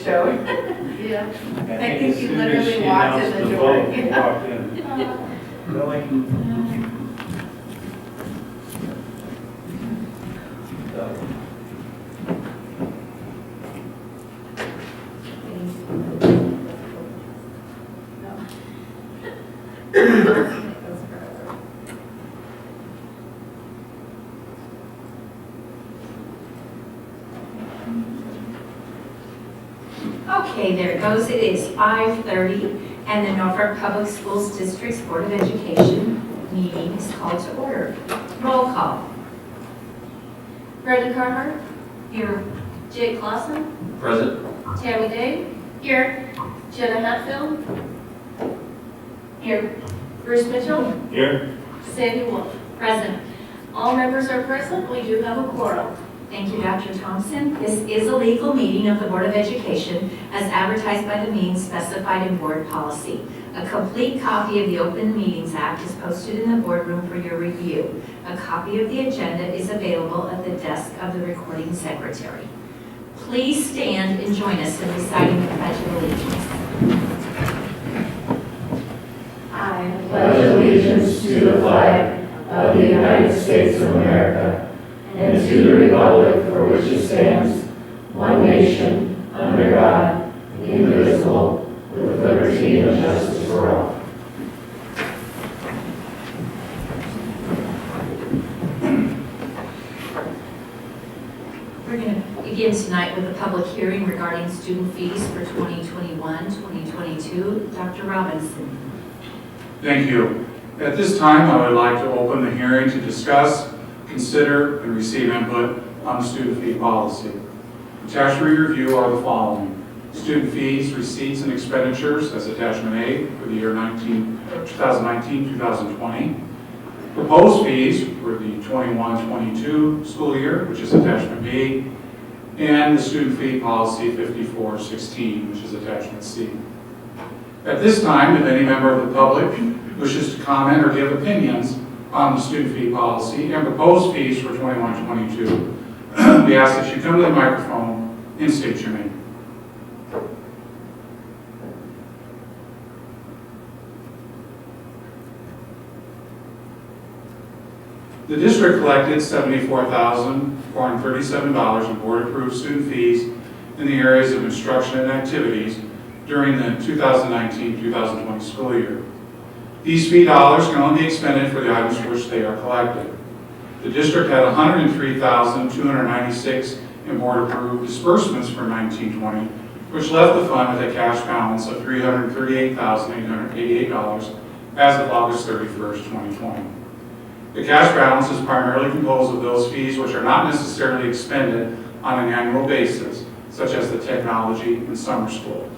showed. Yeah. I think you literally walked in the door. Walked in. Really? Okay, there it goes. It is 5:30, and the Norfolk Public Schools District's Board of Education meeting is called to order. Roll call. Brenda Carhart, Here. Jake Clausen, Present. Tammy Day, Here. Jenna Hatfield, Here. Bruce Mitchell, Here. Sandy Wolf. Present. All members are present. We do have a quorum. Thank you, Dr. Thompson. This is a legal meeting of the Board of Education as advertised by the means specified in board policy. A complete copy of the Open Meetings Act is posted in the boardroom for your review. A copy of the agenda is available at the desk of the recording secretary. Please stand and join us in reciting the Pledge of Allegiance. I pledge allegiance to the flag of the United States of America and to the republic for which it stands, one nation, under God, indivisible, with liberty and justice for all. We're going to begin tonight with a public hearing regarding student fees for 2021-2022. Dr. Robinson. Thank you. At this time, I would like to open the hearing to discuss, consider, and receive input on the student fee policy. Attached for your review are the following: student fees, receipts, and expenditures as attachment A for the year 2019-2020. Proposed fees for the 21-22 school year, which is attachment B, and the student fee policy 5416, which is attachment C. At this time, if any member of the public wishes to comment or give opinions on the student fee policy and proposed fees for 21-22, we ask that you come to the microphone and state your name. The district collected $74,437 in board-approved student fees in the areas of instruction and activities during the 2019-2020 school year. These fee dollars can only be expended for the items for which they are collected. The district had $103,296 in board-approved disbursements for 1920, which left the fund with a cash balance of $338,888 as of August 31st, 2020. The cash balance is primarily composed of those fees which are not necessarily expended on an annual basis, such as the technology and summer school.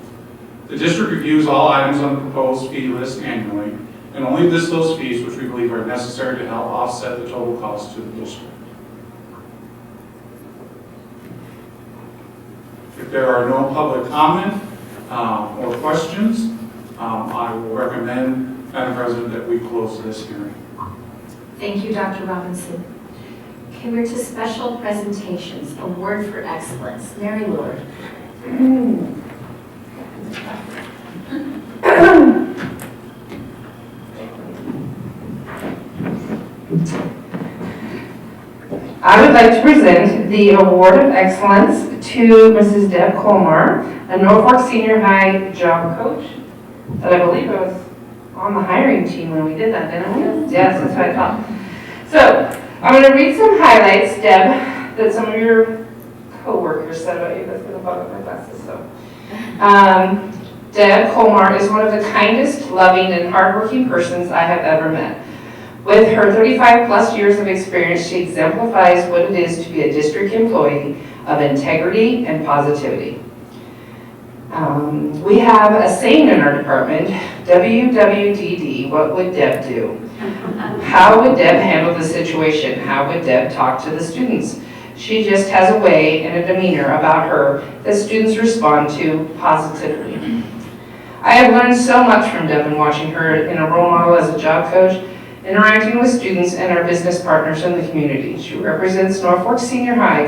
The district reviews all items on the proposed fee list annually and only lists those fees which we believe are necessary to help offset the total cost to the district. If there are no public comment or questions, I will recommend, Madam President, that we close this hearing. Thank you, Dr. Robinson. Okay, we're to special presentations, Award for Excellence. Mary Lord. I would like to present the Award of Excellence to Mrs. Deb Colmar, a Norfolk Senior High job coach that I believe I was on the hiring team when we did that, didn't we? Yes, that's what I thought. So, I'm going to read some highlights, Deb, that some of your co-workers said about you. That's going to bug up my glasses, so. Deb Colmar is one of the kindest, loving, and hardworking persons I have ever met. With her 35 plus years of experience, she exemplifies what it is to be a district employee of integrity and positivity. We have a saying in our department, WWDD, what would Deb do? How would Deb handle the situation? How would Deb talk to the students? She just has a way and a demeanor about her that students respond to positively. I have learned so much from Deb in watching her in a role model as a job coach, interacting with students and our business partners in the community. She represents Norfolk Senior High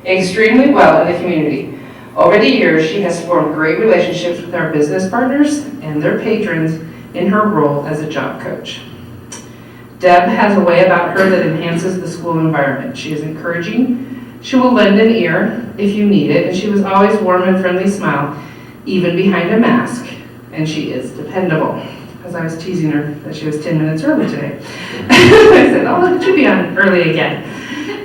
extremely well in the community. Over the years, she has formed great relationships with our business partners and their patrons in her role as a job coach. Deb has a way about her that enhances the school environment. She is encouraging. She will lend an ear if you need it, and she was always warm and friendly smile, even behind a mask. And she is dependable. As I was teasing her that she was 10 minutes early today. I said, oh, look, she'll be on early again.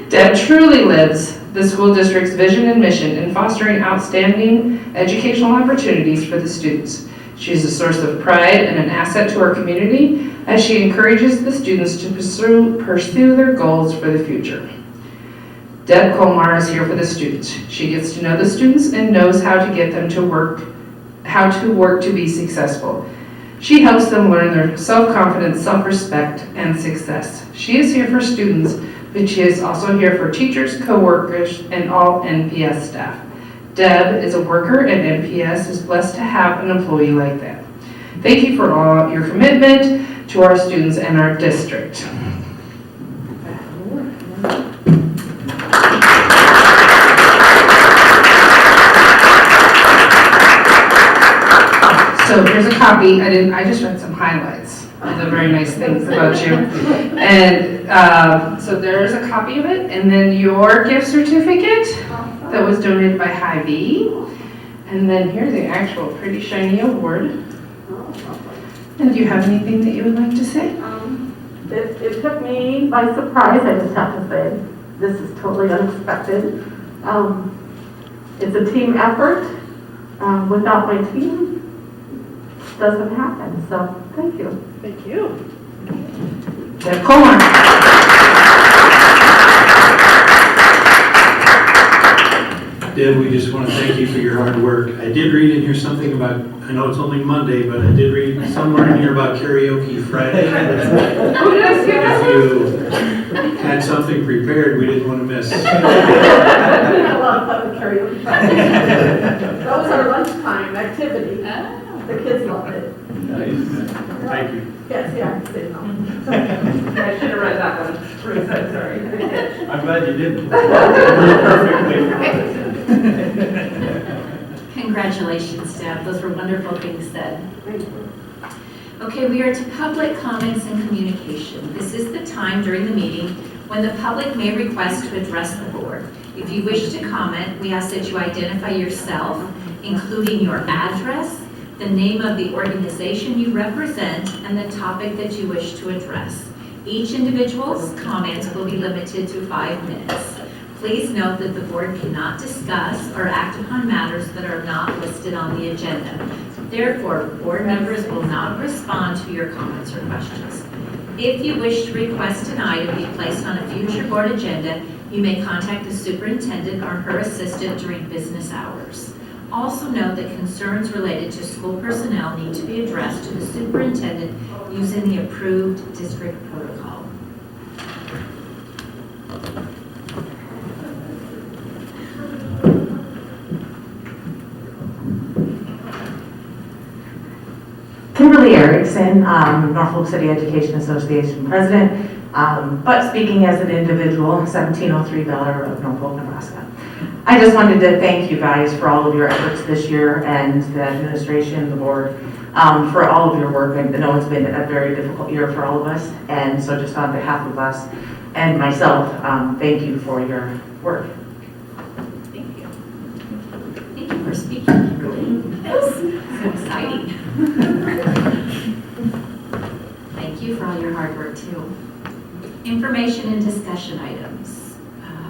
Deb truly lives the school district's vision and mission in fostering outstanding educational opportunities for the students. She is a source of pride and an asset to our community as she encourages the students to pursue their goals for the future. Deb Colmar is here for the students. She gets to know the students and knows how to get them to work to be successful. She helps them learn their self-confidence, self-respect, and success. She is here for students, but she is also here for teachers, co-workers, and all NPS staff. Deb is a worker, and NPS is blessed to have an employee like that. Thank you for all your commitment to our students and our district. So here's a copy. I just read some highlights of the very nice things about you. And so there's a copy of it, and then your gift certificate that was donated by Hy-Vee. And then here's the actual pretty shiny award. And do you have anything that you would like to say? It took me by surprise, I just have to say. This is totally unexpected. It's a team effort. Without my team, it doesn't happen. So thank you. Thank you. Deb Colmar. Deb, we just want to thank you for your hard work. I did read in here something about, I know it's only Monday, but I did read somewhere in here about karaoke Friday. If you had something prepared, we didn't want to miss. I had a lot of fun with karaoke. That was our lunchtime activity. The kids loved it. Nice. Thank you. Yes, yeah, I said no. I should have read that one. Sorry. I'm glad you didn't. Congratulations, Deb. Those were wonderful things said. Okay, we are to public comments and communication. This is the time during the meeting when the public may request to address the board. If you wish to comment, we ask that you identify yourself, including your address, the name of the organization you represent, and the topic that you wish to address. Each individual's comments will be limited to 5 minutes. Please note that the board cannot discuss or act upon matters that are not listed on the agenda. Therefore, board members will not respond to your comments or questions. If you wish to request an item be placed on a future board agenda, you may contact the superintendent or her assistant during business hours. Also note that concerns related to school personnel need to be addressed to the superintendent using the approved district protocol. Kimberly Erickson, Norfolk City Education Association president, but speaking as an individual, 1703 Bel Air Road, Norfolk, Nebraska. I just wanted to thank you guys for all of your efforts this year and the administration, the board, for all of your work. I know it's been a very difficult year for all of us, and so just on behalf of us and myself, thank you for your work. Thank you. Thank you for speaking, Kimberly. That's so exciting. Thank you for all your hard work, too. Information and discussion items.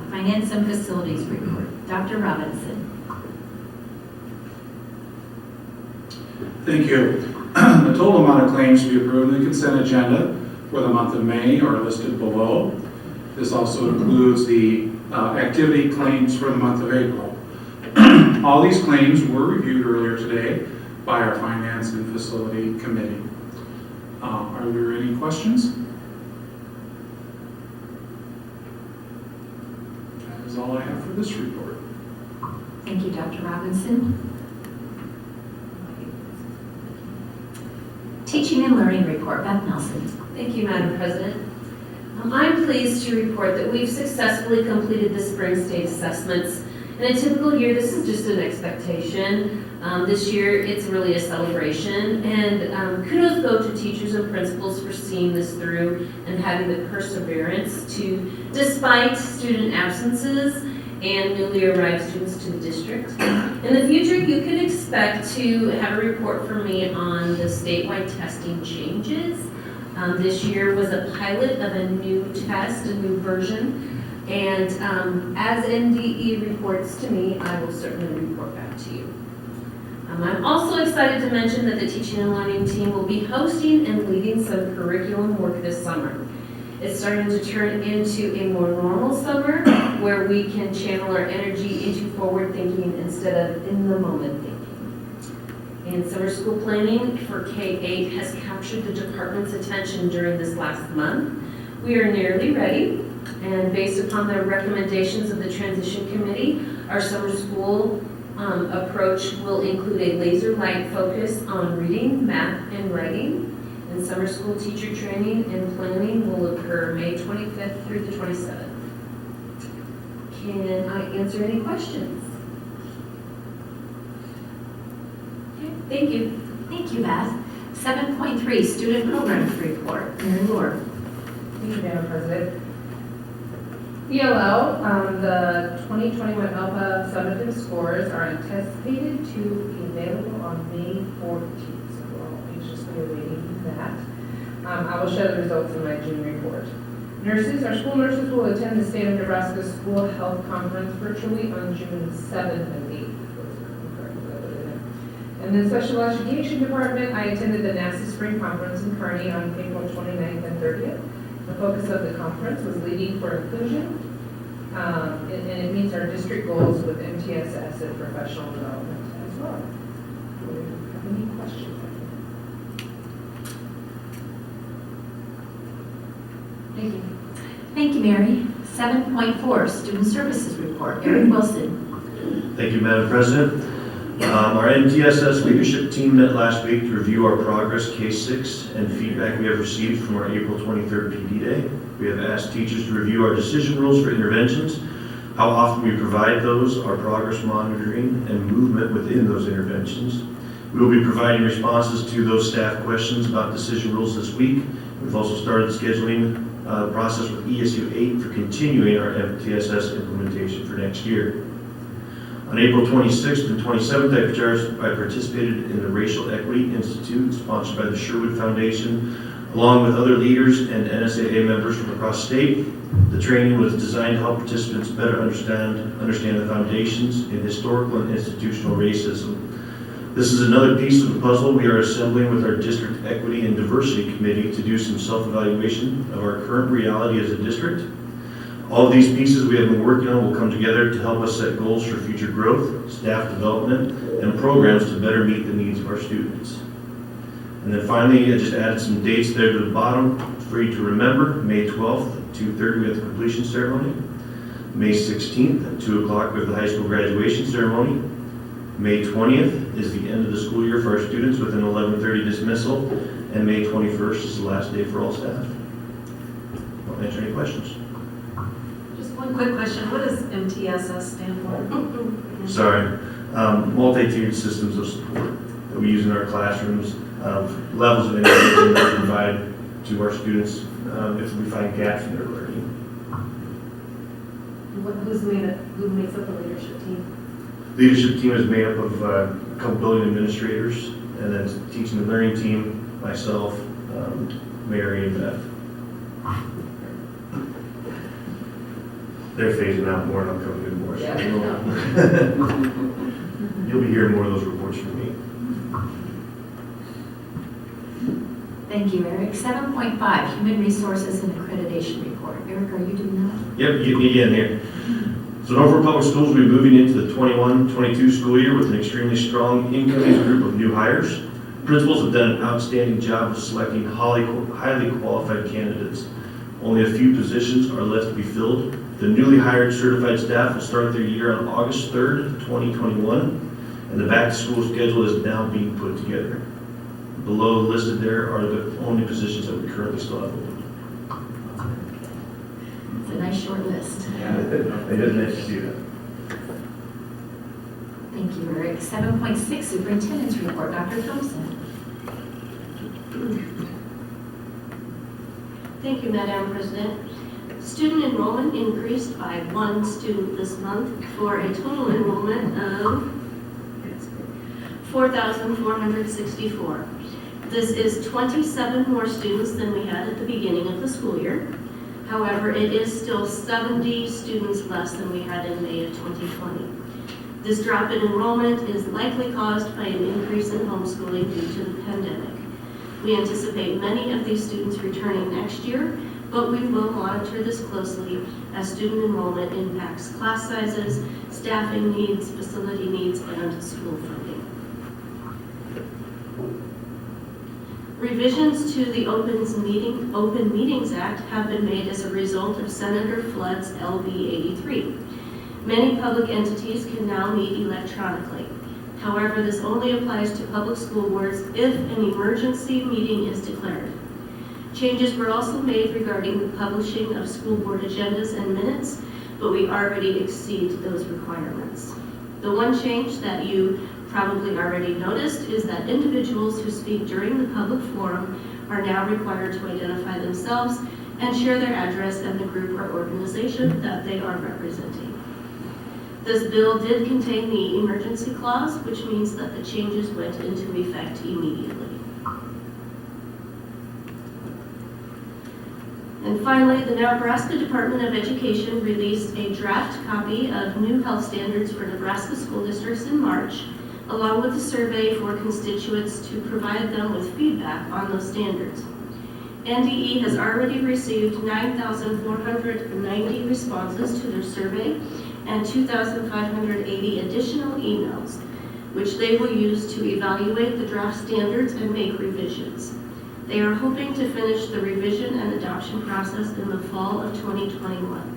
Finance and Facilities Report. Dr. Robinson. Thank you. The total amount of claims to be approved in the consent agenda for the month of May are listed below. This also includes the activity claims for the month of April. All these claims were reviewed earlier today by our Finance and Facility Committee. Are there any questions? That is all I have for this report. Thank you, Dr. Robinson. Teaching and Learning Report. Beth Nelson. Thank you, Madam President. I'm pleased to report that we've successfully completed the spring state assessments In a typical year, this is just an expectation. This year, it's really a celebration, and kudos go to teachers and principals for seeing this through and having the perseverance to, despite student absences and newly arrived students to the district. In the future, you can expect to have a report from me on the statewide testing changes. This year was a pilot of a new test, a new version, and as NDE reports to me, I will certainly report back to you. I'm also excited to mention that the teaching and learning team will be hosting and leading some curriculum work this summer. It's starting to turn into a more normal summer where we can channel our energy into forward thinking instead of in the moment thinking. And summer school planning for K-8 has captured the department's attention during this last month. We are nearly ready, and based upon the recommendations of the transition committee, our summer school approach will include a laser light focus on reading, math, and writing. And summer school teacher training and planning will occur May 25th through the 27th. Can I answer any questions? Okay, thank you. Thank you, Beth. 7.3, student programs report. Mary Lord. Thank you, Madam President. ELL, the 2021 ALPA summative scores are anticipated to be available on May 14th, so we're all anxiously awaiting that. I will share the results in my June report. Nurses, our school nurses will attend the State of Nebraska School Health Conference virtually on June 7th and 8th. And then Special Education Department, I attended the NASA Spring Conference in Kearney on April 29th and 30th. The focus of the conference was leading for inclusion, and it meets our district goals with MTSS and professional development as well. Do you have any questions? Thank you. Thank you, Mary. 7.4, student services report. Eric Wilson. Thank you, Madam President. Our MTSS leadership team met last week to review our progress K6 and feedback we have received from our April 23rd PD Day. We have asked teachers to review our decision rules for interventions, how often we provide those, our progress monitoring, and movement within those interventions. We will be providing responses to those staff questions about decision rules this week. We've also started scheduling the process with ESU 8 for continuing our MTSS implementation for next year. On April 26th and 27th, I participated in the Racial Equity Institute, sponsored by the Sherwood Foundation, along with other leaders and NSAA members from across state. The training was designed to help participants better understand the foundations in historical and institutional racism. This is another piece of the puzzle we are assembling with our District Equity and Diversity Committee to do some self-evaluation of our current reality as a district. All of these pieces we have been working on will come together to help us set goals for future growth, staff development, and programs to better meet the needs of our students. And then finally, I just added some dates there to the bottom for you to remember. May 12th at 2:30 we have the completion ceremony. May 16th at 2 o'clock we have the high school graduation ceremony. May 20th is the end of the school year for our students with an 11:30 dismissal. And May 21st is the last day for all staff. I'll answer any questions. One quick question, what does MTSS stand for? Sorry, multi-tiered systems of support that we use in our classrooms, levels of intervention that we provide to our students if we find gaps in their learning. Who makes up the leadership team? Leadership team is made up of a couple building administrators, and then teaching and learning team, myself, Mary, and Beth. They're phasing out more and I'm coming in more. So you'll be hearing more of those reports from me. Thank you, Eric. 7.5, human resources and accreditation report. Eric, are you doing that? Yep, you get me again here. So Norfolk Public Schools will be moving into the 21-22 school year with an extremely strong incoming group of new hires. Principals have done an outstanding job of selecting highly qualified candidates. Only a few positions are left to be filled. The newly hired certified staff will start their year on August 3rd, 2021, and the back-to-school schedule is now being put together. Below listed there are the only positions that we currently still have open. It's a nice short list. I didn't let you see that. Thank you, Eric. 7.6, Superintendent's Report, Dr. Thompson. Thank you, Madam President. Student enrollment increased by 1 student this month for a total enrollment of 4,464. This is 27 more students than we had at the beginning of the school year. However, it is still 70 students less than we had in May of 2020. This drop in enrollment is likely caused by an increase in homeschooling due to the pandemic. We anticipate many of these students returning next year, but we will monitor this closely as student enrollment impacts class sizes, staffing needs, facility needs, and school funding. Revisions to the Open Meetings Act have been made as a result of Senator Flood's LB 83. Many public entities can now meet electronically. However, this only applies to public school boards if an emergency meeting is declared. Changes were also made regarding the publishing of school board agendas and minutes, but we already exceed those requirements. The one change that you probably already noticed is that individuals who speak during the public forum are now required to identify themselves and share their address and the group or organization that they are representing. This bill did contain the emergency clause, which means that the changes went into effect immediately. And finally, the Nebraska Department of Education released a draft copy of new health standards for Nebraska school districts in March, along with a survey for constituents to provide them with feedback on those standards. NDE has already received 9,490 responses to their survey and 2,580 additional emails, which they will use to evaluate the draft standards and make revisions. They are hoping to finish the revision and adoption process in the fall of 2021.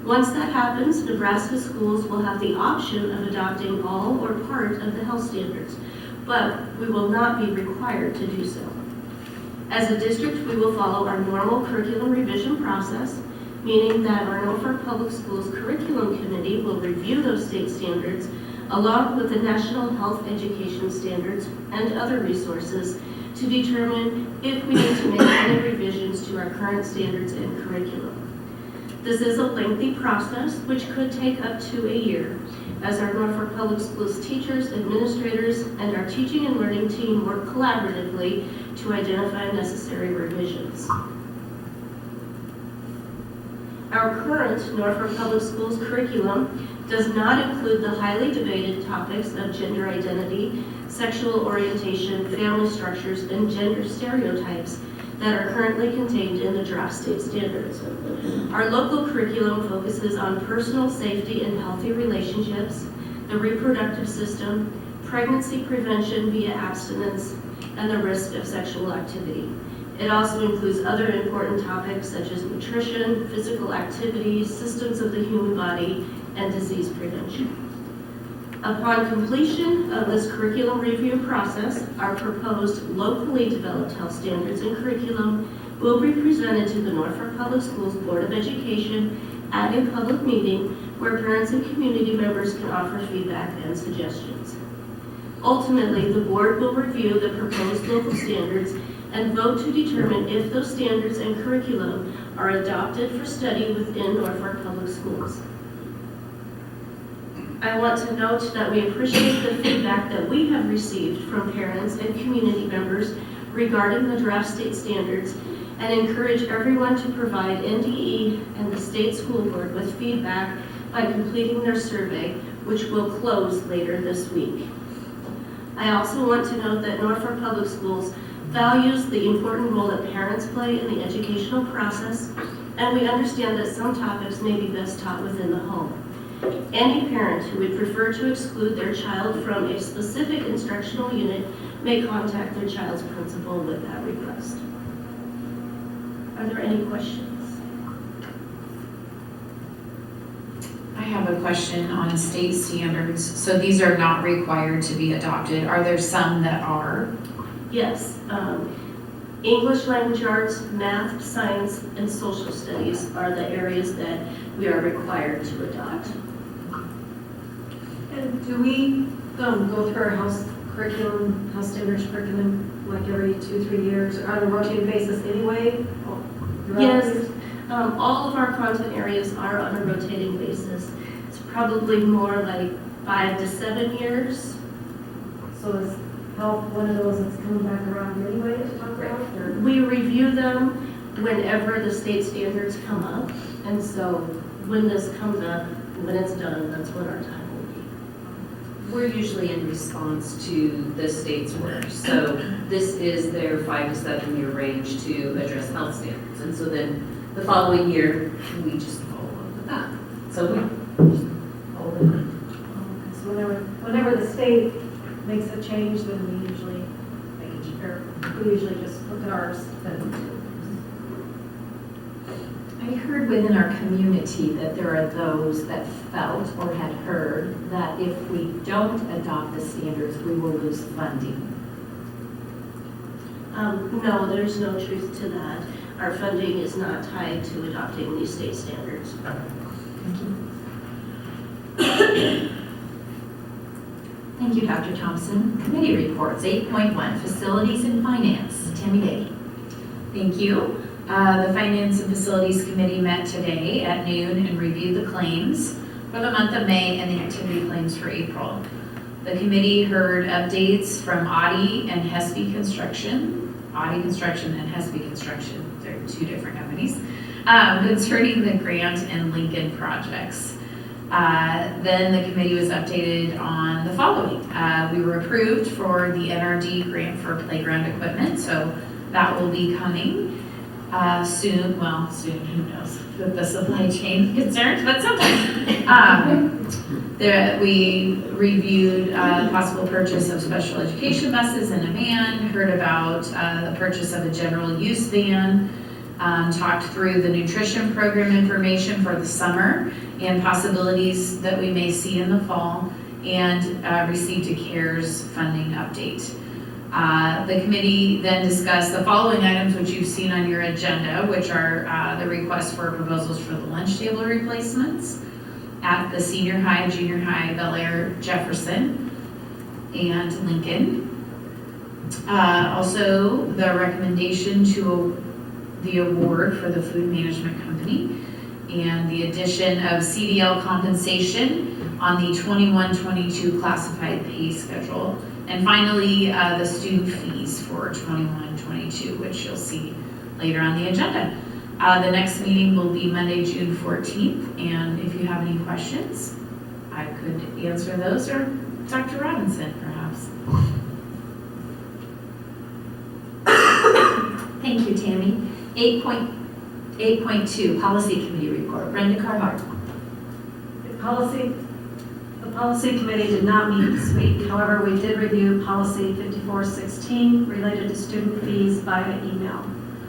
Once that happens, Nebraska schools will have the option of adopting all or part of the health standards, but we will not be required to do so. As a district, we will follow our normal curriculum revision process, meaning that our Norfolk Public Schools Curriculum Committee will review those state standards along with the National Health Education Standards and other resources to determine if we need to make any revisions to our current standards and curriculum. This is a lengthy process which could take up to a year as our Norfolk Public Schools teachers, administrators, and our teaching and learning team work collaboratively to identify necessary revisions. Our current Norfolk Public Schools curriculum does not include the highly debated topics of gender identity, sexual orientation, family structures, and gender stereotypes that are currently contained in the draft state standards. Our local curriculum focuses on personal safety and healthy relationships, the reproductive system, pregnancy prevention via abstinence, and the risk of sexual activity. It also includes other important topics such as nutrition, physical activity, systems of the human body, and disease prevention. Upon completion of this curriculum review process, our proposed locally developed health standards and curriculum will be presented to the Norfolk Public Schools Board of Education at a public meeting where parents and community members can offer feedback and suggestions. Ultimately, the board will review the proposed local standards and vote to determine if those standards and curriculum are adopted for study within Norfolk Public Schools. I want to note that we appreciate the feedback that we have received from parents and community members regarding the draft state standards and encourage everyone to provide NDE and the state school board with feedback by completing their survey, which will close later this week. I also want to note that Norfolk Public Schools values the important role that parents play in the educational process, and we understand that some topics may be best taught within the home. Any parent who would prefer to exclude their child from a specific instructional unit may contact their child's principal with that request. Are there any questions? I have a question on state standards. So these are not required to be adopted. Are there some that are? Yes. English language arts, math, science, and social studies are the areas that we are required to adopt. And do we go through our house curriculum, house standards curriculum, like every 2-3 years, on a rotating basis anyway? Yes, all of our content areas are on a rotating basis. It's probably more like 5 to 7 years. So is health one of those that's coming back around anyway to talk about, or? We review them whenever the state standards come up, and so when this comes up, when it's done, that's when our time will be. We're usually in response to the state's work. So this is their 5 to 7 year range to address health standards. And so then the following year, we just follow up with that. So we just follow them. So whenever the state makes a change, then we usually just look at ours. I heard within our community that there are those that felt or had heard that if we don't adopt the standards, we will lose funding. No, there's no truth to that. Our funding is not tied to adopting these state standards. Thank you, Dr. Thompson. Committee reports, 8.1, Facilities and Finance. Tammy Day. Thank you. The Finance and Facilities Committee met today at noon and reviewed the claims for the month of May and the activity claims for April. The committee heard updates from Audi and Hesby Construction, Audi Construction and Hesby Construction, they're two different companies, concerning the Grant and Lincoln projects. Then the committee was updated on the following. We were approved for the NRD grant for playground equipment, so that will be coming soon, who knows, with the supply chain concerns, but sometime. We reviewed possible purchase of special education buses and a van, heard about the purchase of a general use van, talked through the nutrition program information for the summer and possibilities that we may see in the fall, and received a CARES funding update. The committee then discussed the following items which you've seen on your agenda, which are the request for proposals for the lunch table replacements at the senior high, junior high, Bel Air, Jefferson, and Lincoln. Also, the recommendation to the award for the food management company and the addition of CDL compensation on the 21-22 classified pay schedule. And finally, the student fees for 21-22, which you'll see later on the agenda. The next meeting will be Monday, June 14th, and if you have any questions, I could answer those, or Dr. Robinson, perhaps. Thank you, Tammy. 8.2, Policy Committee Report. Brenda Carhart. The policy committee did not meet this week. However, we did review policy 5416 related to student fees via email.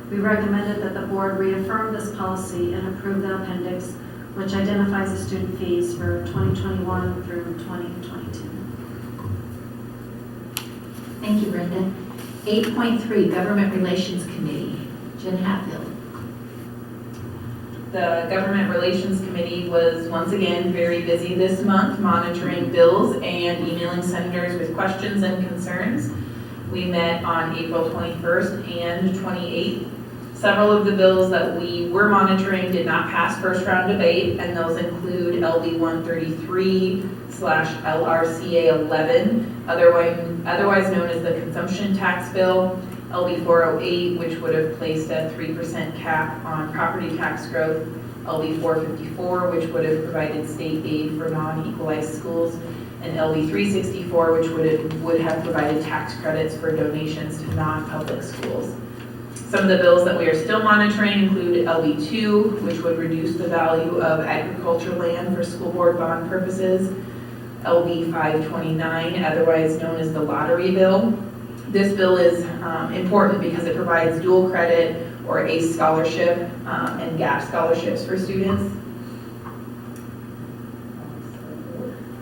We recommended that the board reaffirm this policy and approve the appendix, which identifies the student fees for 2021 through 2022. Thank you, Brenda. 8.3, Government Relations Committee. Jen Hatfield. The Government Relations Committee was once again very busy this month, monitoring bills and emailing senators with questions and concerns. We met on April 21st and 28th. Several of the bills that we were monitoring did not pass first round debate, and those include LB 133/LRCA 11, otherwise known as the consumption tax bill, LB 408, which would have placed a 3% cap on property tax growth, LB 454, which would have provided state aid for non-equalized schools, and LB 364, which would have provided tax credits for donations to non-public schools. Some of the bills that we are still monitoring include LB 2, which would reduce the value of agricultural land for school board bond purposes, LB 529, otherwise known as the lottery bill. This bill is important because it provides dual credit or ACE scholarship and GAP scholarships for students.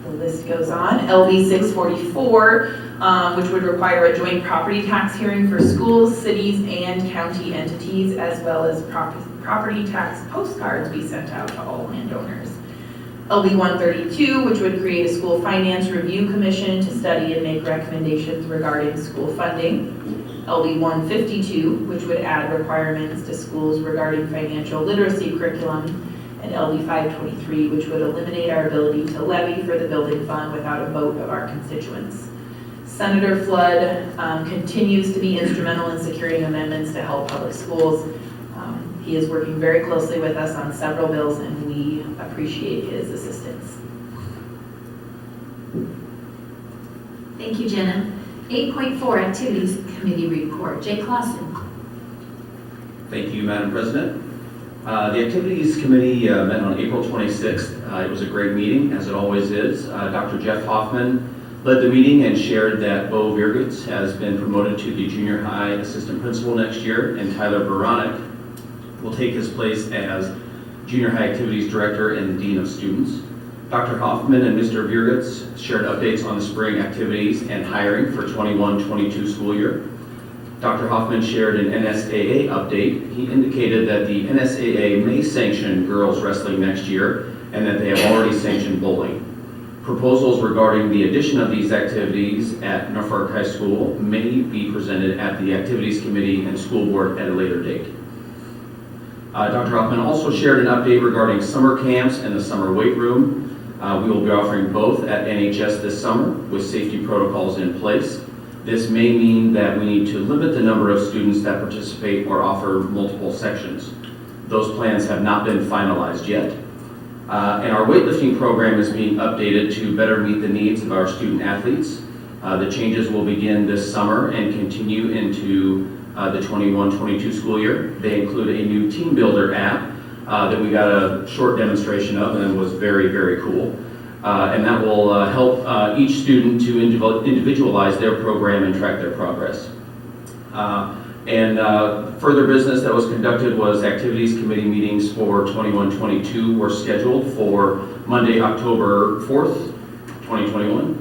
The list goes on. LB 644, which would require a joint property tax hearing for schools, cities, and county entities, as well as property tax postcards be sent out to all landowners. LB 132, which would create a school finance review commission to study and make recommendations regarding school funding. LB 152, which would add requirements to schools regarding financial literacy curriculum. And LB 523, which would eliminate our ability to levy for the building fund without a vote of our constituents. Senator Flood continues to be instrumental in securing amendments to help public schools. He is working very closely with us on several bills, and we appreciate his assistance. Thank you, Jenna. 8.4, Activities Committee Report. Jay Clausen. Thank you, Madam President. The Activities Committee met on April 26th. It was a great meeting, as it always is. Dr. Jeff Hoffman led the meeting and shared that Bo Virgitz has been promoted to the junior high assistant principal next year, and Tyler Baranek will take his place as junior high activities director and dean of students. Dr. Hoffman and Mr. Virgitz shared updates on the spring activities and hiring for 21-22 school year. Dr. Hoffman shared an NSAA update. He indicated that the NSAA may sanction girls wrestling next year and that they have already sanctioned bowling. Proposals regarding the addition of these activities at Norfolk High School may be presented at the Activities Committee and School Board at a later date. Dr. Hoffman also shared an update regarding summer camps and the summer weight room. We will be offering both at NHS this summer with safety protocols in place. This may mean that we need to limit the number of students that participate or offer multiple sections. Those plans have not been finalized yet. And our weightlifting program is being updated to better meet the needs of our student athletes. The changes will begin this summer and continue into the 21-22 school year. They include a new team builder app that we got a short demonstration of and was very, very cool. And that will help each student to individualize their program and track their progress. Further business that was conducted was Activities Committee meetings for 21-22 were scheduled for Monday, October 4th, 2021,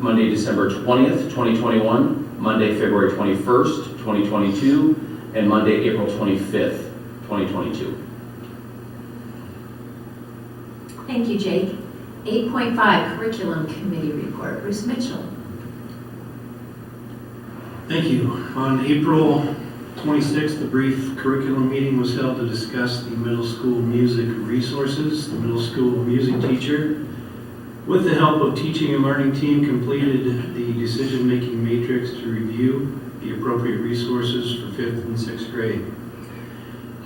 Monday, December 20th, 2021, Monday, February 21st, 2022, and Monday, April 25th, 2022. Thank you, Jake. 8.5, Curriculum Committee Report. Bruce Mitchell. Thank you. On April 26th, the brief curriculum meeting was held to discuss the middle school music resources. The middle school music teacher, with the help of teaching and learning team, completed the decision-making matrix to review the appropriate resources for 5th and 6th grade.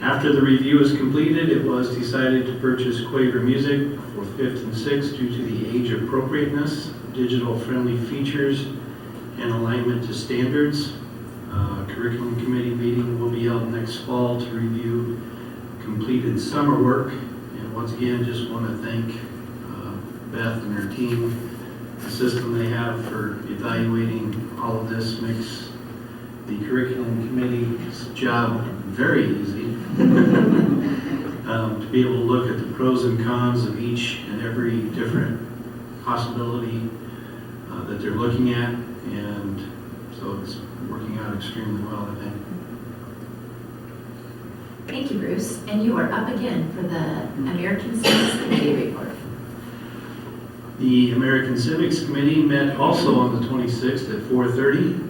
After the review was completed, it was decided to purchase Quaver music for 5th and 6th due to the age appropriateness, digital-friendly features, and alignment to standards. Curriculum committee meeting will be held next fall to review completed summer work. And once again, just want to thank Beth and her team. The system they have for evaluating all of this makes the curriculum committee's job very easy. To be able to look at the pros and cons of each and every different possibility that they're looking at, and so it's working out extremely well, I think. Thank you, Bruce. And you are up again for the American Civics Committee Report. The American Civics Committee met also on the 26th at 4:30.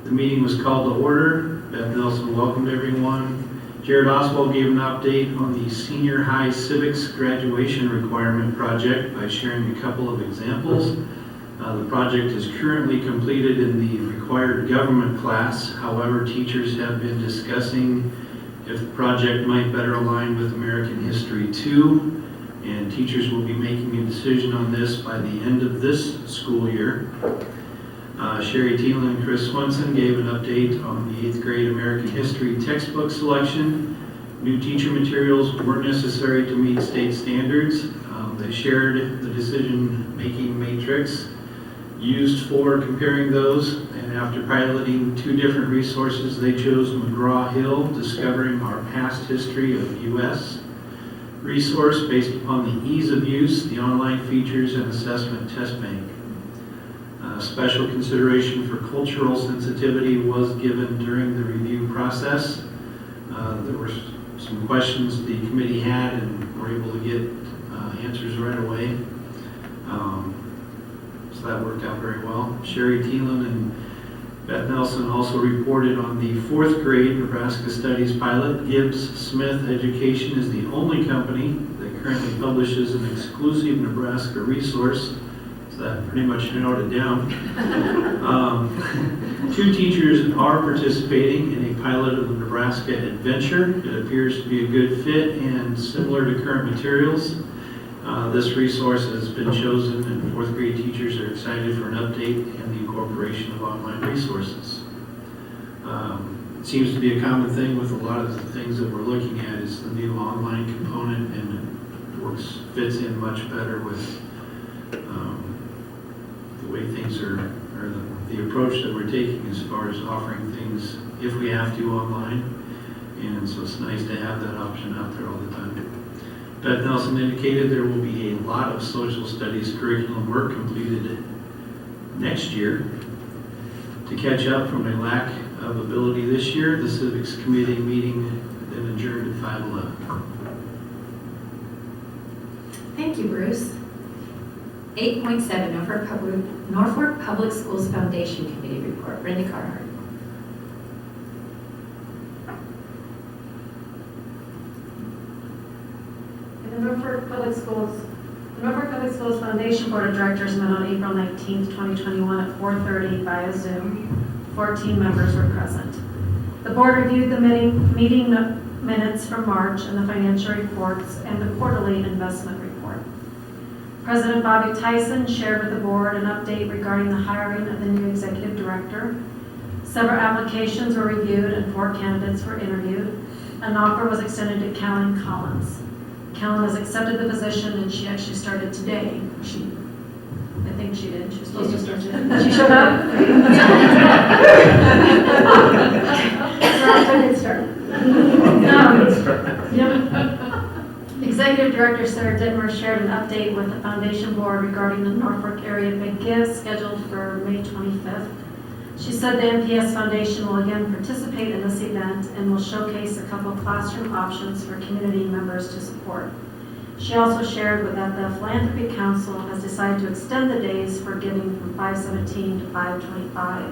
The meeting was called to order. Beth Nelson welcomed everyone. Jared Oswald gave an update on the senior high civics graduation requirement project by sharing a couple of examples. The project is currently completed in the required government class. However, teachers have been discussing if the project might better align with American History 2, and teachers will be making a decision on this by the end of this school year. Sherry Thielen and Chris Swenson gave an update on the 8th grade American History textbook selection. New teacher materials weren't necessary to meet state standards. They shared the decision-making matrix used for comparing those, and after piloting 2 different resources, they chose McGraw-Hill, Discovering Our Past History of U.S. resource based upon the ease of use, the online features, and assessment test bank. Special consideration for cultural sensitivity was given during the review process. There were some questions the committee had and were able to get answers right away. So that worked out very well. Sherry Thielen and Beth Nelson also reported on the 4th grade Nebraska Studies pilot. Gibbs Smith Education is the only company that currently publishes an exclusive Nebraska resource. So that pretty much narrowed it down. 2 teachers are participating in a pilot of the Nebraska Adventure. It appears to be a good fit and similar to current materials. This resource has been chosen and 4th grade teachers are excited for an update and the incorporation of online resources. It seems to be a common thing with a lot of the things that we're looking at is the new online component, and it fits in much better with the way things are, or the approach that we're taking as far as offering things if we have to online. And so it's nice to have that option out there all the time. Beth Nelson indicated there will be a lot of social studies curriculum work completed next year. To catch up from a lack of ability this year, the Civics Committee meeting then adjourned at 5:11. Thank you, Bruce. 8.7, Norfolk Public Schools Foundation Committee Report. Brenda Carhart. The Norfolk Public Schools Foundation Board of Directors met on April 19th, 2021 at 4:30 via Zoom. 14 members were present. The board reviewed the meeting minutes from March and the financial reports and the quarterly investment report. President Bobby Tyson shared with the board an update regarding the hiring of the new executive director. Several applications were reviewed and 4 candidates were interviewed. An offer was extended to Callan Collins. Callan has accepted the position and she actually started today. I think she did. She was supposed to start today. She showed up? Executive Director Sarah Dittmer shared an update with the Foundation Board regarding the Norfolk area Big Give scheduled for May 25th. She said the NPS Foundation will again participate in this event and will showcase a couple of classroom options for community members to support. She also shared that the Philanthropy Council has decided to extend the days for giving from 5/17 to 5/25,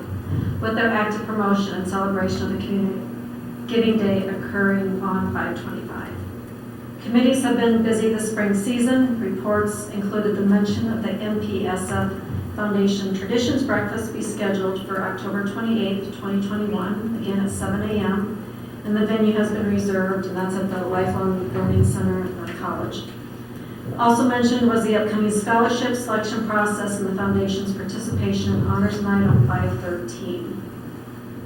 with their active promotion and celebration of the Community Giving Day occurring on 5/25. Committees have been busy this spring season. Reports included the mention of the NPSF Foundation Traditions Breakfast be scheduled for October 28th, 2021, again at 7 a.m. And the venue has been reserved, and that's at the Lifelong Learning Center at the college. Also mentioned was the upcoming scholarship selection process and the foundation's participation in Honors Night on 5/13.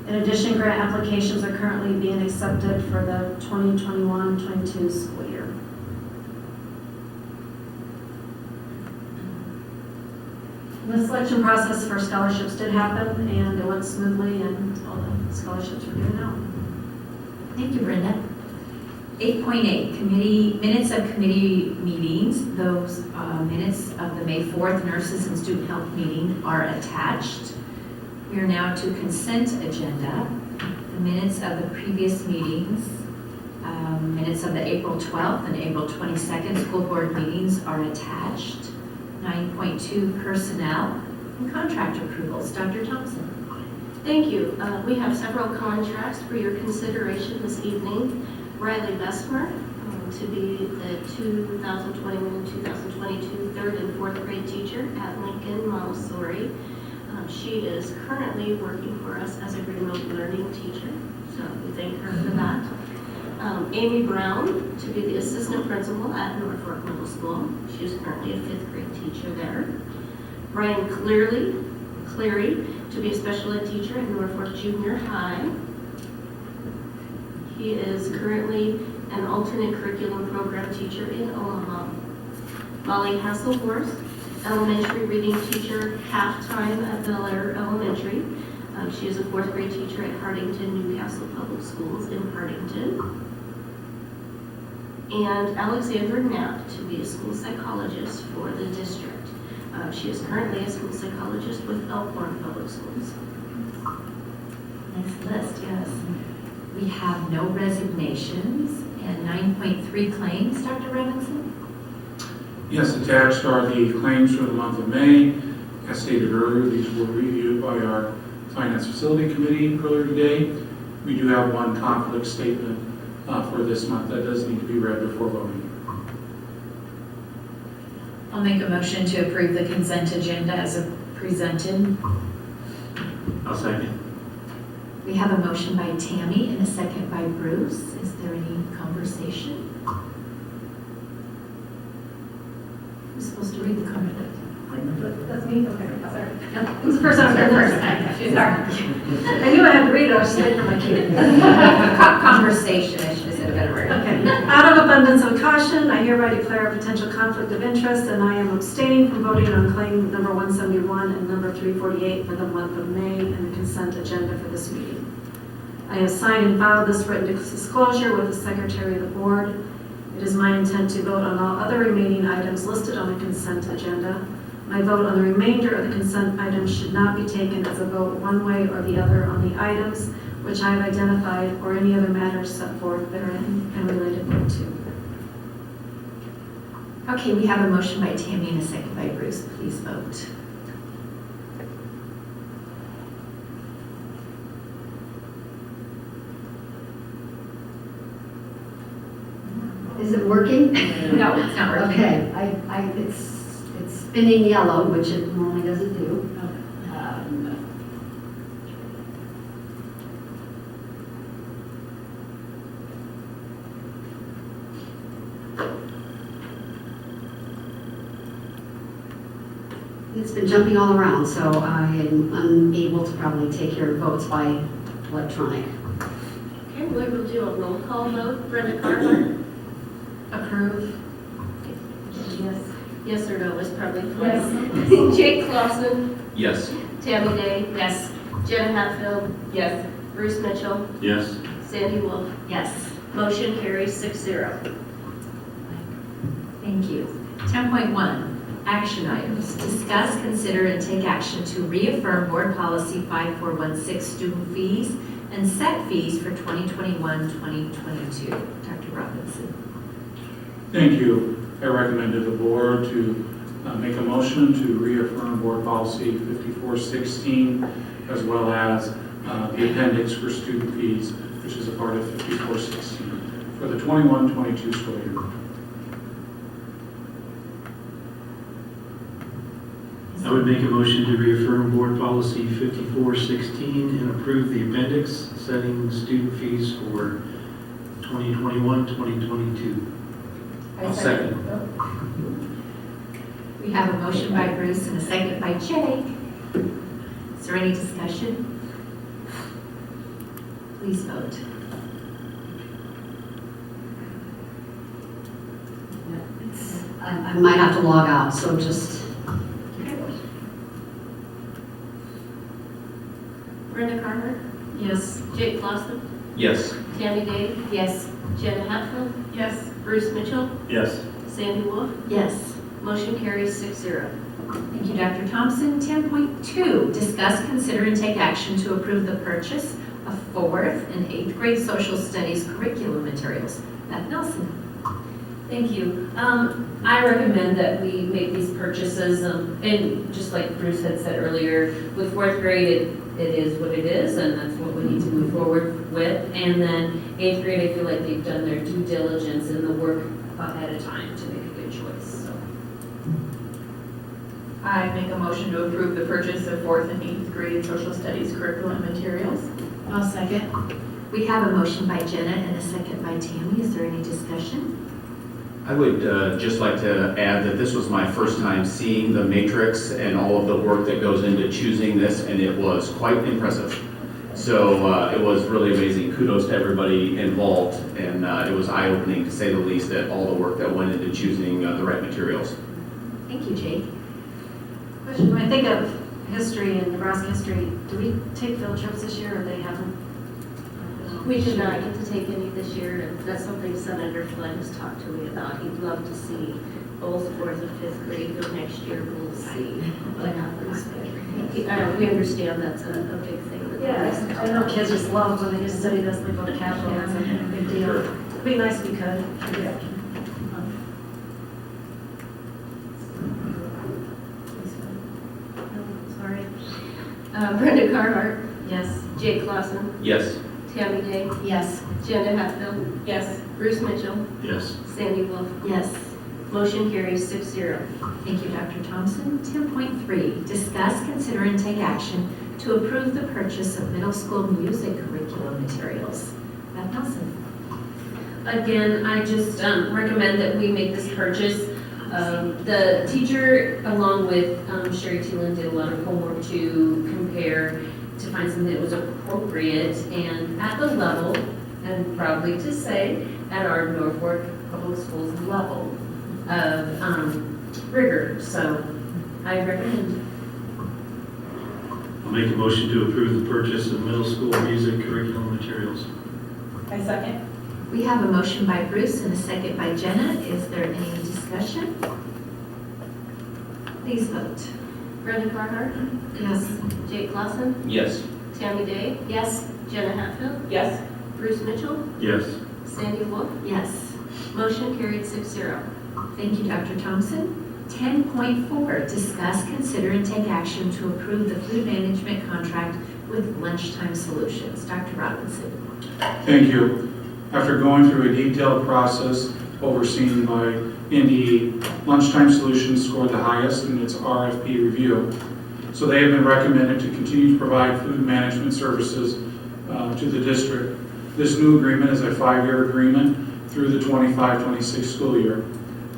In addition, grant applications are currently being accepted for the 2021-22 school year. The selection process for scholarships did happen, and it went smoothly, and all the scholarships were given out. Thank you, Brenda. 8.8, minutes of committee meetings. Those minutes of the May 4th Nurses and Student Health meeting are attached. We are now to consent agenda. The minutes of the previous meetings, minutes of the April 12th and April 22nd school board meetings are attached. 9.2, personnel and contract approvals. Dr. Thompson. Thank you. We have several contracts for your consideration this evening. Riley Besmer to be the 2021-2022 3rd and 4th grade teacher at Lincoln Montessori. She is currently working for us as a remote learning teacher, so we thank her for that. Amy Brown to be the assistant principal at Norfolk Middle School. She is currently a 5th grade teacher there. Brian Cleary to be a special ed teacher at Norfolk Junior High. He is currently an alternate curriculum program teacher in Omaha. Molly Hasselhorst, elementary reading teacher, half-time at Bel Air Elementary. She is a 4th grade teacher at Hardington Newcastle Public Schools in Hardington. And Alexandra Knapp to be a school psychologist for the district. She is currently a school psychologist with Elkhorn Public Schools. Nice list, yes. We have no resignations, And 9.3 claims, Dr. Robinson? Yes, attached are the claims for the month of May. As stated earlier, these were reviewed by our Finance Facility Committee earlier today. We do have one conflict statement for this month that does need to be read before voting. I'll make a motion to approve the consent agenda as presented. I'll second. We have a motion by Tammy and a second by Bruce. Is there any conversation? Who's supposed to read the comment? That's me? Okay, sorry. This is the first time I've done this. Sorry. I knew I had to read it, I was just waiting for my cue. Conversation, I should have said a better word. Okay. Out of abundance of caution, I hereby declare a potential conflict of interest, and I am abstaining from voting on claim number 171 and number 348 for the month of May and the consent agenda for this meeting. I have signed and filed this written disclosure with the Secretary of the Board. It is my intent to vote on all other remaining items listed on the consent agenda. My vote on the remainder of the consent items should not be taken as a vote one way or the other on the items which I have identified or any other matters set forth therein and related thereto. Okay, we have a motion by Tammy and a second by Bruce. Please vote. Is it working? No, it's not working. Okay, it's spinning yellow, which it normally doesn't do. It's been jumping all around, so I am unable to probably take your votes by electronic. Okay, we will do a roll call vote. Brenda Carter? Approve. Yes. Yes or no is probably Yes. Jake Clausen? Yes. Tammy Day? Yes. Jenna Hatfield? Yes. Bruce Mitchell? Yes. Sandy Wolf? Yes. Motion carries 6-0. Thank you. 10.1, action items. Discuss, consider, and take action to reaffirm Board Policy 5416 student fees and set fees for 2021-2022. Dr. Robinson. Thank you. I recommend to the board to make a motion to reaffirm Board Policy 5416 as well as the appendix for student fees, which is a part of 5416 for the 21-22 school year. I would make a motion to reaffirm Board Policy 5416 and approve the appendix setting student fees for 2021-2022. I'll second. We have a motion by Bruce and a second by Jake. Is there any discussion? Please vote. I might have to log out, so just. Brenda Carter? Yes. Jake Clausen? Yes. Tammy Day? Yes. Jenna Hatfield? Yes. Bruce Mitchell? Yes. Sandy Wolf? Yes. Motion carries 6-0. Thank you, Dr. Thompson. 10.2, discuss, consider, and take action to approve the purchase of 4th and 8th grade social studies curriculum materials. Beth Nelson. Thank you. I recommend that we make these purchases, and just like Bruce had said earlier, with 4th grade, it is what it is, and that's what we need to move forward with. And then 8th grade, I feel like they've done their due diligence and the work ahead of time to make a good choice. So. I make a motion to approve the purchase of 4th and 8th grade social studies curriculum materials. I'll second. We have a motion by Jenna and a second by Tammy. Is there any discussion? I would just like to add that this was my first time seeing the matrix and all of the work that goes into choosing this, and it was quite impressive. So it was really amazing. Kudos to everybody involved, and it was eye-opening to say the least at all the work that went into choosing the right materials. Thank you, Jake. Question, when I think of history and Nebraska history, do we take field trips this year or they haven't? We did not get to take any this year, and that's something Senator Flood has talked to me about. He'd love to see both 4th and 5th grade go next year. We'll see what happens. We understand that's a big thing. Yeah, I know kids just love when they get to study this, they go to Capitol, it's a big deal. It'd be nice if we could. Yeah. Sorry. Brenda Carhart, Yes. Jake Clausen, Yes. Tammy Day, Yes. Jenna Hatfield, Yes. Bruce Mitchell, Yes. Sandy Wolf. Yes. Motion carries 6-0. Thank you, Dr. Thompson. 10.3, discuss, consider, and take action to approve the purchase of middle school music curriculum materials. Beth Nelson. Again, I just recommend that we make this purchase. The teacher, along with Sherry Thielen, did a lot of homework to compare, to find something that was appropriate and at the level, and proudly to say, at our Norfolk Public Schools level of rigor. So I recommend. I'll make a motion to approve the purchase of middle school music curriculum materials. I second. We have a motion by Bruce and a second by Jenna. Is there any discussion? Please vote. Brenda Carhart, Yes. Jake Clausen, Yes. Tammy Day, Yes. Jenna Hatfield, Yes. Bruce Mitchell, Yes. Sandy Wolf. Yes. Motion carried 6-0. Thank you, Dr. Thompson. 10.4, discuss, consider, and take action to approve the food management contract with Lunchtime Solutions. Dr. Robinson. Thank you. After going through a detailed process overseen by NDE, Lunchtime Solutions scored the highest in its RFP review. So they have been recommended to continue to provide food management services to the district. This new agreement is a 5-year agreement through the 25-26 school year.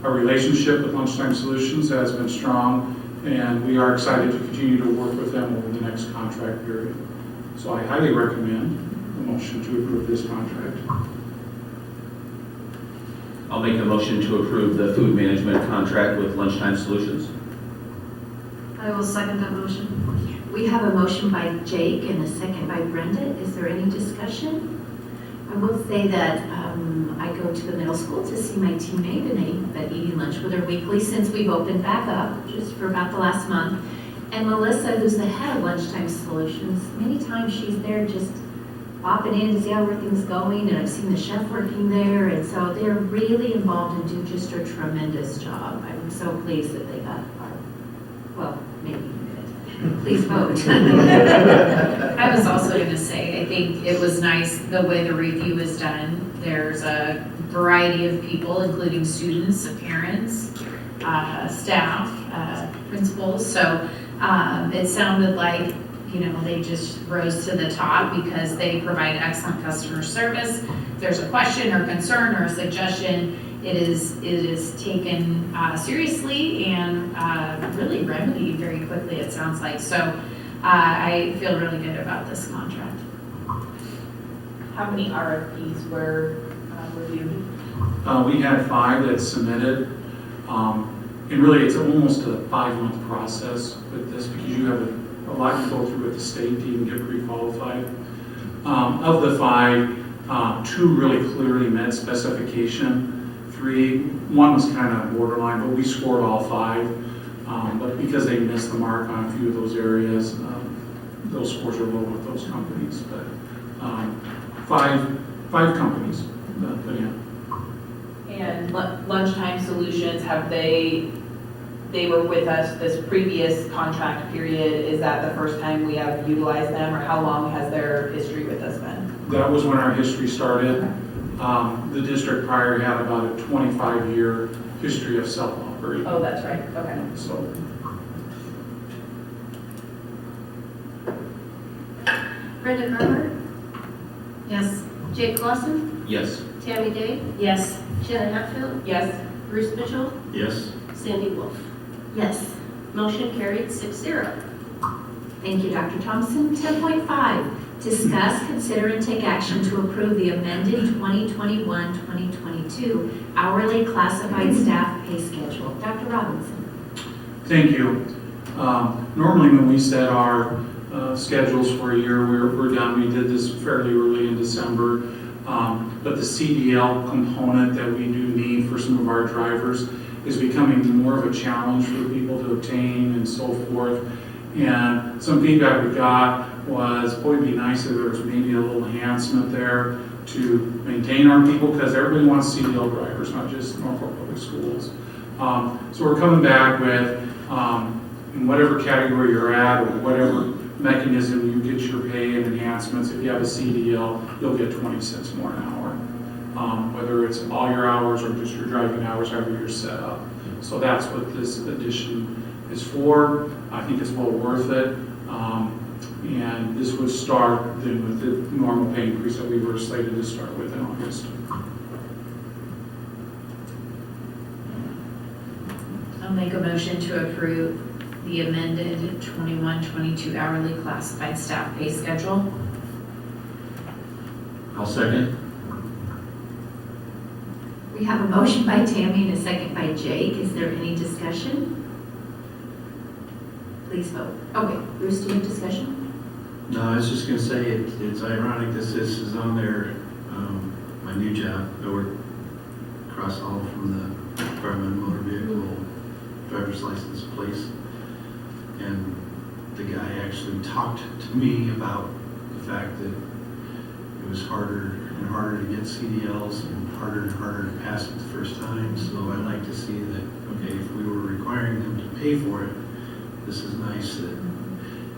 Our relationship with Lunchtime Solutions has been strong, and we are excited to continue to work with them over the next contract period. So I highly recommend the motion to approve this contract. I'll make a motion to approve the food management contract with Lunchtime Solutions. I will second that motion. We have a motion by Jake and a second by Brenda. Is there any discussion? I will say that I go to the middle school to see my teammate, and I've been eating lunch with her weekly since we've opened back up, just for about the last month. And Melissa, who's the head of Lunchtime Solutions, many times she's there just popping in to see how everything's going, and I've seen the chef working there, and so they're really involved and do just a tremendous job. I'm so pleased that they got our, well, maybe you did. Please vote. I was also going to say, I think it was nice the way the review is done. There's a variety of people, including students, parents, staff, principals. So it sounded like, you know, they just rose to the top because they provide excellent customer service. If there's a question or concern or a suggestion, it is taken seriously and really remedied very quickly, it sounds like. So I feel really good about this contract. How many RFPs were reviewed? We had 5 that submitted, and really it's almost a 5-month process with this because you have a lot to go through with the state to even get pre-qualified. Of the 5, 2 really clearly met specification. 1 was kind of borderline, but we scored all 5. But because they missed the mark on a few of those areas, those scores are low with those companies. But 5 companies put in. And Lunchtime Solutions, they were with us this previous contract period. Is that the first time we have utilized them, or how long has their history with us been? That was when our history started. The district prior had about a 25-year history of self-operating. Oh, that's right, okay. So, Brenda Carhart, Yes. Jake Clausen, Yes. Tammy Day, Yes. Jenna Hatfield, Yes. Bruce Mitchell, Yes. Sandy Wolf. Yes. Motion carried 6-0. Thank you, Dr. Thompson. 10.5, discuss, consider, and take action to approve the amended 2021-2022 hourly classified staff pay schedule. Dr. Robinson. thank you. Normally when we set our schedules for a year, we're done. We did this fairly early in December. But the CDL component that we do need for some of our drivers is becoming more of a challenge for people to obtain and so forth. And some feedback we got was, boy, it'd be nice if there was maybe a little enhancement there. to maintain our people, because everybody wants CDL drivers, not just Norfolk Public Schools. So we're coming back with, in whatever category you're at, or whatever mechanism you get your pay and enhancements, if you have a CDL, you'll get 20 cents more an hour. Whether it's all your hours or just your driving hours, however you're set up. So that's what this addition is for. I think it's well worth it. And this would start then with the normal pay increase that we were slated to start with in August. I'll make a motion to approve the amended 21-22 hourly classified staff pay schedule. I'll second. We have a motion by Tammy and a second by Jake. Is there any discussion? Please vote. Okay, Bruce, do you have discussion? No, I was just gonna say, it's ironic this is on there, my new job. I work across the hall from the Department of Motor Vehicle driver's license place. And the guy actually talked to me about the fact that it was harder and harder to get CDLs and harder to pass it the first time. So I'd like to see that, okay, if we were requiring them to pay for it, this is nice that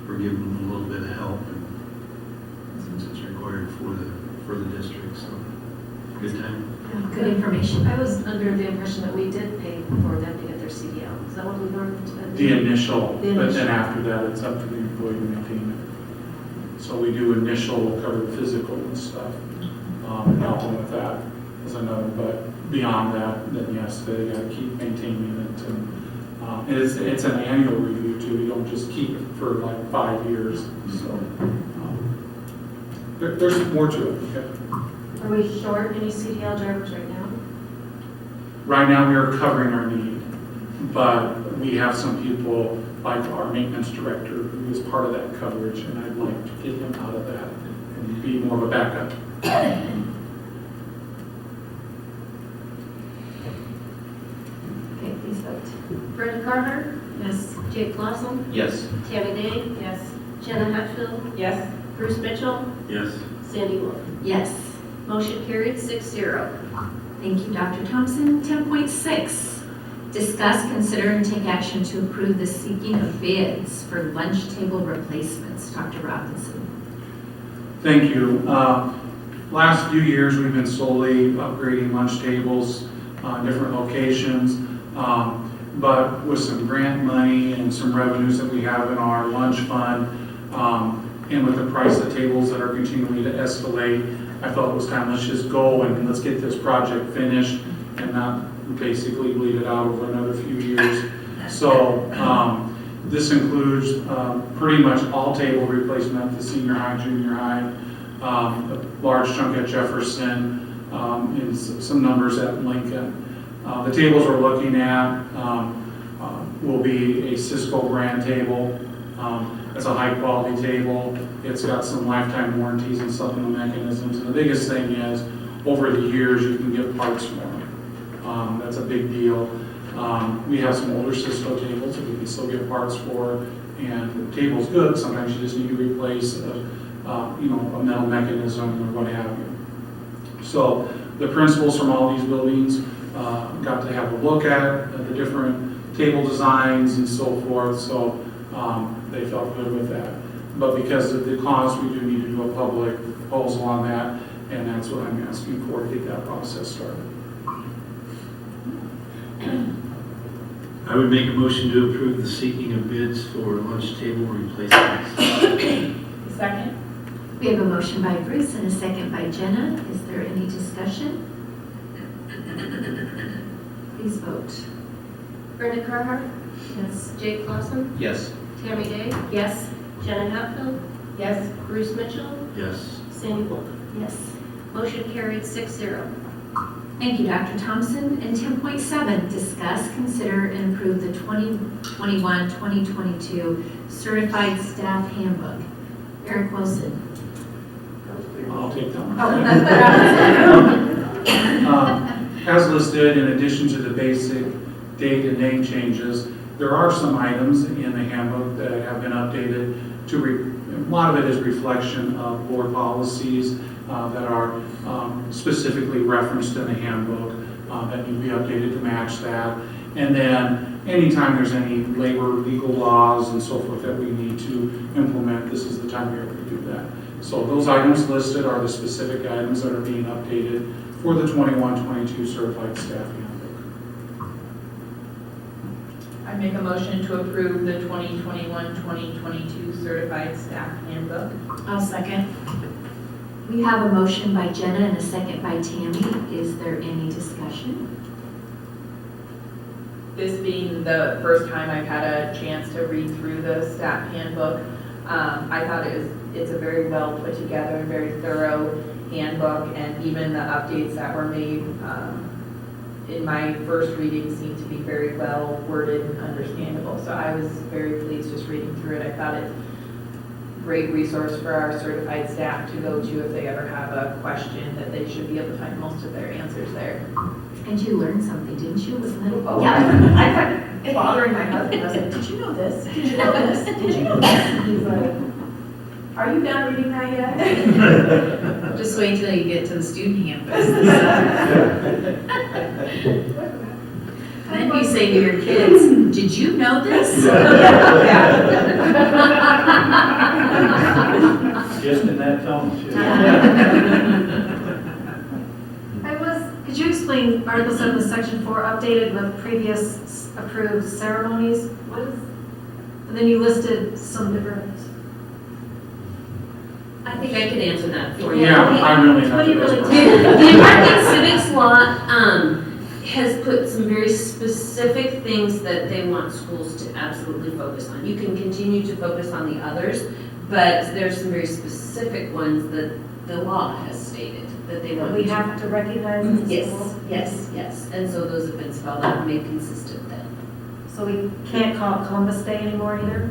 we're giving them a little bit of help, and since it's required for the district, so good time. Good information. I was under the impression that we did pay for them to get their CDL. Is that what we learned? The initial, but then after that, it's up to the employee to maintain it. So we do initial, we'll cover physical and stuff, and help them with that as another, but beyond that, then yes, they gotta keep maintaining it, and it's an annual review too. You don't just keep it for like 5 years, so there's more to it. Okay? Are we short any CDL drivers right now? Right now, we are covering our need, but we have some people, like our maintenance director, who is part of that coverage, and I'd like to get him out of that and be more of a backup. Okay, please vote. Brenda Carter? Yes. Jake Lawson? Yes. Tammy Day? Yes. Jenna Hatfield? Yes. Bruce Mitchell? Yes. Sandy Wolf? Yes. Motion carried 6-0. Thank you, Dr. Thompson. 10.6, discuss, consider, and take action to approve the seeking of bids for lunch table replacements. Dr. Robinson. Thank you. Last few years, we've been slowly upgrading lunch tables on different locations, but with some grant money and some revenues that we have in our lunch fund, and with the price of tables that are continuing to escalate, I felt it was time, let's just go and let's get this project finished and not basically bleed it out over another few years. So this includes pretty much all table replacement at the senior high, junior high, a large chunk at Jefferson, and some numbers at Lincoln. The tables we're looking at will be a Cisco brand table. It's a high quality table. It's got some lifetime warranties and supplemental mechanisms. And the biggest thing is, over the years, you can get parts for them. That's a big deal. We have some older Cisco tables that we can still get parts for. And the table's good. Sometimes you just need to replace a metal mechanism or what have you. So the principals from all these buildings got to have a look at the different table designs and so forth. So they felt good with that. But because of the cost, we do need to do a public proposal on that, and that's what I'm asking for to get that process started. I would make a motion to approve the seeking of bids for lunch table replacements. Second? We have a motion by Bruce and a second by Jenna. Is there any discussion? Please vote. Brenda Carter? Yes. Jake Lawson? Yes. Tammy Day? Yes. Jenna Hatfield? Yes. Bruce Mitchell? Yes. Sandy Wolf? Yes. Motion carried 6-0. Thank you, Dr. Thompson. And 10.7, discuss, consider, and approve the 2021-2022 Certified Staff Handbook. Eric Wilson. I'll take that one. Oh, As listed, in addition to the basic date and name changes, there are some items in the handbook that have been updated to a lot of it is reflection of board policies that are specifically referenced in the handbook that need to be updated to match that. And then anytime there's any labor, legal laws and so forth that we need to implement, this is the time of year to do that. So those items listed are the specific items that are being updated for the 21-22 certified staff handbook. I make a motion to approve the 2021-2022 certified staff handbook. I'll second. We have a motion by Jenna and a second by Tammy. Is there any discussion? This being the first time I've had a chance to read through the staff handbook, I thought it's a very well put together and very thorough handbook, and even the updates that were made in my first reading seemed to be very well worded and understandable. So I was very pleased just reading through it. I thought it's a great resource for our certified staff to go to if they ever have a question, that they should be able to find most of their answers there. And you learned something, didn't you? Wasn't it? Oh, Yeah. I kept bothering my husband. I was like, did you know this? Did you know this? Did you know this? And he's like, are you done reading that yet? Just wait till you get to the student handbooks. Then you say to your kids, did you know this? Just in that tone. Could you explain Article 7, Section 4, updated with previous approved ceremonies? What is, and then you listed some different. I think I could answer that for you. Yeah, I'm really not. What do you really The American Civics Law has put some very specific things that they want schools to absolutely focus on. You can continue to focus on the others, but there's some very specific ones that the law has stated that they want. We have to recognize as a Yes, school. yes. And so those have been spelled out and made consistent then. So we can't call it Columbus Day anymore either?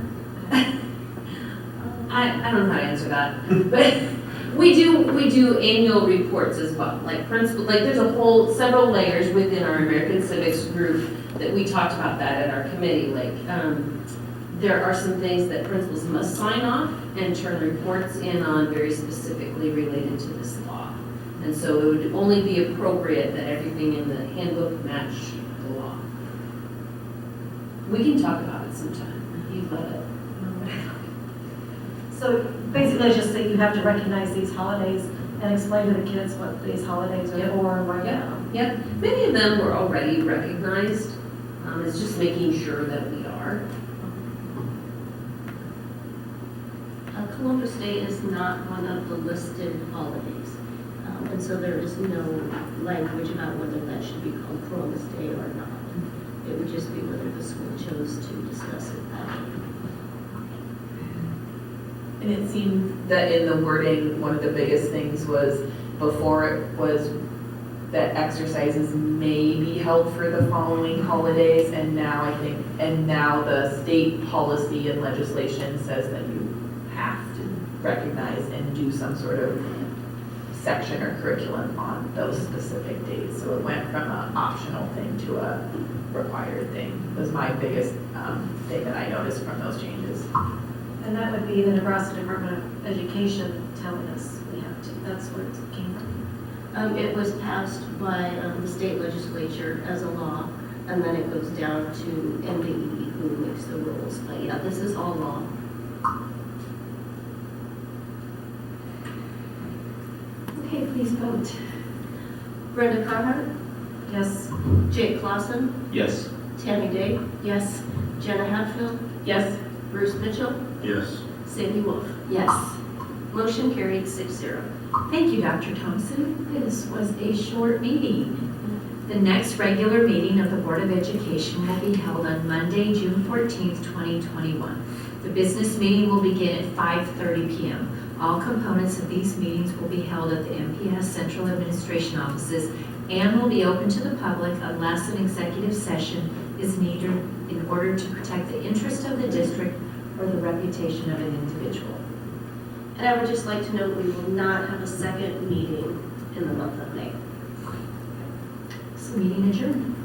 I don't know how to answer that, but we do annual reports as well, like principal, like there's several layers within our American Civics group that we talked about that at our committee, like there are some things that principals must sign off and turn reports in on very specifically related to this law. And so it would only be appropriate that everything in the handbook match the law. We can talk about it sometime, if you'd love it. So basically, it's just that you have to recognize these holidays and explain to the kids what these holidays are Yep. for and why. Yep, many of them were already recognized. It's just making sure that we are. Columbus Day is not one of the listed holidays. And so there is no language about whether that should be called Columbus Day or not. It would just be whether the school chose to discuss it that way. And it seemed that in the wording, one of the biggest things was, before it was that exercises may be held for the following holidays, and now now the state policy and legislation says that you have to recognize and do some sort of section or curriculum on those specific dates. So it went from an optional thing to a required thing, was my biggest thing that I noticed from those changes. And that would be the Nebraska Department of Education telling us we have to. That's where it came from. It was passed by the state legislature as a law, and then it goes down to MDE who makes the rules. But yeah, this is all law. Okay, please vote. Brenda Carhart? Yes. Jake Clausen? Yes. Tammy Day? Yes. Jenna Hatfield? Yes. Bruce Mitchell? Yes. Sandy Wolf? Yes. Motion carried 6-0. Thank you, Dr. Thompson. This was a short meeting. The next regular meeting of the Board of Education will be held on Monday, June 14th, 2021. The business meeting will begin at 5:30 p.m. All components of these meetings will be held at the MPS Central Administration offices and will be open to the public unless an executive session is needed in order to protect the interest of the district or the reputation of an individual. And I would just like to note we will not have a second meeting in the month of May. So meeting adjourned.